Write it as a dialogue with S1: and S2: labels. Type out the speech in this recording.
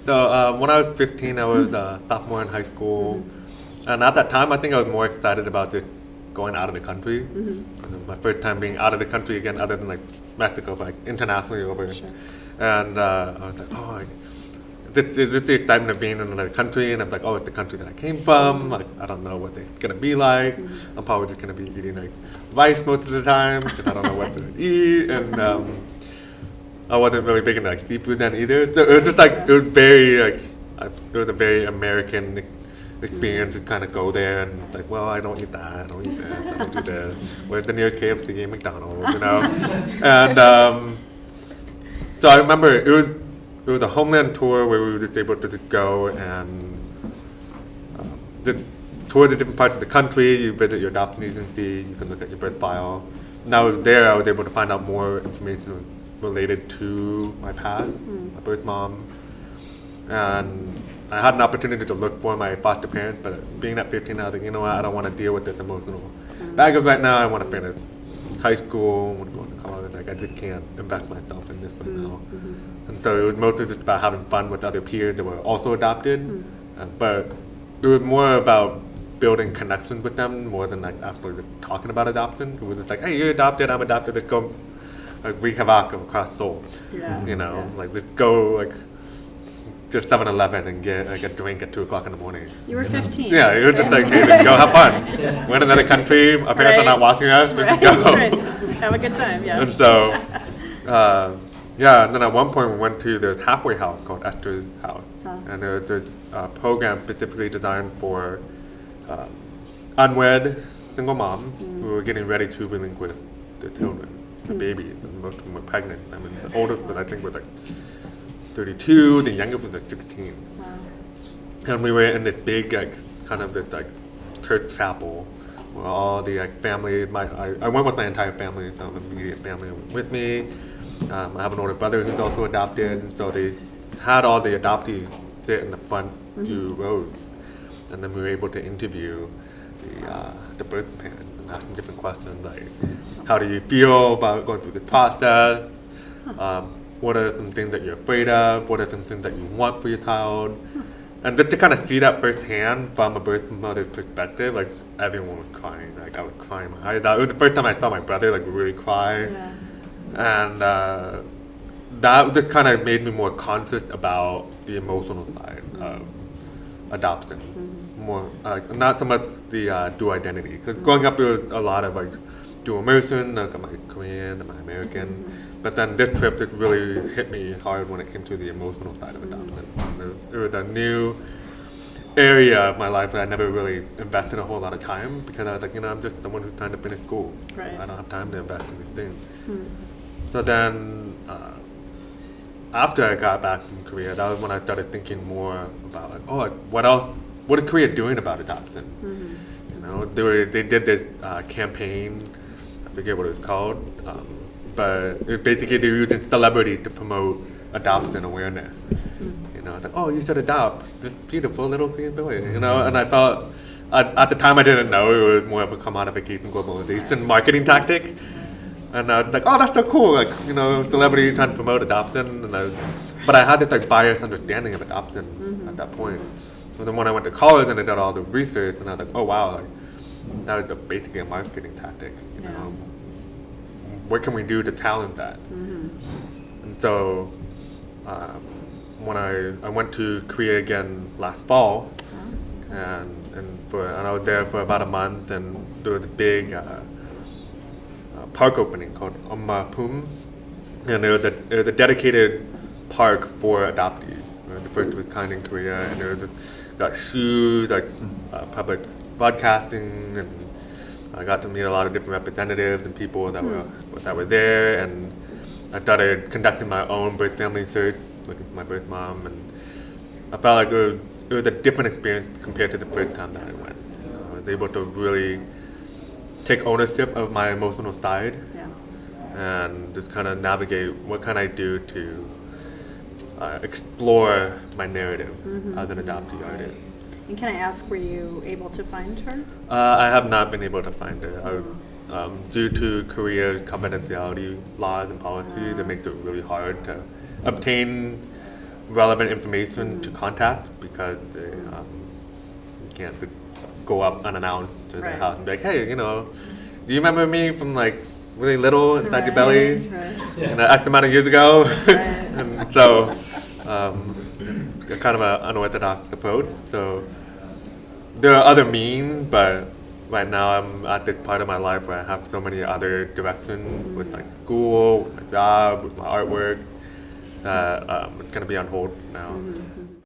S1: So when I was 15, I was a sophomore in high school. And at that time, I think I was more excited about just going out of the country. My first time being out of the country again, other than like Mexico, but like internationally over.
S2: Sure.
S1: And I was like, oh, it's just the excitement of being in another country. And I'm like, oh, it's the country that I came from. Like, I don't know what they're going to be like. I'm probably just going to be eating like rice most of the time because I don't know what to eat. And I wasn't really big into like seafood then either. So it was just like, it was very like, it was a very American experience to kind of go there and like, well, I don't eat that, I don't eat this, I don't do this. Where's the nearest KFC? McDonald's, you know? And so I remember it was a homeland tour where we were just able to just go and just tour the different parts of the country. You visit your adoption agency, you can look at your birth file. And I was there, I was able to find out more information related to my past, my birth mom. And I had an opportunity to look for my foster parents, but being at 15, I was like, you know what, I don't want to deal with this emotional baggage right now. I want to finish high school, I want to go into college. Like, I just can't invest myself in this right now. And so it was mostly just about having fun with other peers that were also adopted. But it was more about building connections with them more than like actually just talking about adoption. It was just like, hey, you're adopted, I'm adopted, let's go like wreak havoc across Seoul. You know, like let's go like just 7-Eleven and get like a drink at 2 o'clock in the morning.
S2: You were 15.
S1: Yeah, it was just like, hey, let's go have fun. We're in another country, our parents are not watching us, let's go.
S2: Have a good time, yeah.
S1: And so, yeah, and then at one point we went to this halfway house called Esther's house. And there was this program specifically designed for unwed single moms who were getting ready to relinquish their children, the babies, and most of them were pregnant. I mean, the oldest was, I think, was like 32, the youngest was like 16.
S2: Wow.
S1: And we were in this big, like, kind of this, like, church chapel where all the, like, family, I went with my entire family, so the immediate family went with me. I have an older brother who's also adopted, and so they had all the adoptees sit in the front 2 rows. And then we were able to interview the birth parents and ask them different questions like, how do you feel about going through the process? What are some things that you're afraid of? What are some things that you want for your child? And just to kind of see that firsthand from a birth mother's perspective, like everyone was crying. Like I was crying my eyes out. It was the first time I saw my brother like really cry. And that just kind of made me more conscious about the emotional side of adoption. More not so much the dual identity, because growing up there was a lot of like dual immersion, like am I Korean, am I American? But then this trip just really hit me hard when it came to the emotional side of adoption. It was a new area of my life that I never really invested a whole lot of time because I was like, you know, I'm just someone who's trying to finish school.
S2: Right.
S1: I don't have time to invest in these things. So then after I got back from Korea, that was when I started thinking more about like, oh, like, what else? What is Korea doing about adoption? You know, they did this campaign. I forget what it was called, but basically they were using celebrities to promote adoption awareness. You know, it's like, oh, you should adopt this beautiful little Korean boy. You know, and I thought at the time I didn't know it was more of a commodification globalization marketing tactic. And I was like, oh, that's so cool, like, you know, celebrity trying to promote adoption. But I had this like biased understanding of adoption at that point. So then when I went to college and I did all the research, and I was like, oh wow, like, that was basically a marketing tactic. You know, what can we do to challenge that? And so when I went to Korea again last fall, and I was there for about a month, and there was a big park opening called Omma Pum, and it was a dedicated park for adoptees. The first of its kind in Korea, and there was got shoes, like public broadcasting, and I got to meet a lot of different representatives and people that were there, and I started conducting my own birth family search, looking for my birth mom, and I felt like it was a different experience compared to the first time that I went. I was able to really take ownership of my emotional side and just kind of navigate what can I do to explore my narrative as an adoptee artist.
S2: And can I ask, were you able to find her?
S1: I have not been able to find her. Due to Korea's confidentiality laws and policies, it makes it really hard to obtain relevant information to contact because you can't go up unannounced to their
S2: Right.
S1: house and be like, hey, do you remember me from like really little inside your belly?
S2: Right.
S1: And X amount of years ago.
S2: Right.
S1: And so, kind of an unorthodox approach. So, there are other means, but right now I'm at this part of my life where I have so many other directions with like school, with my job, with my artwork, that it's going to be on hold now.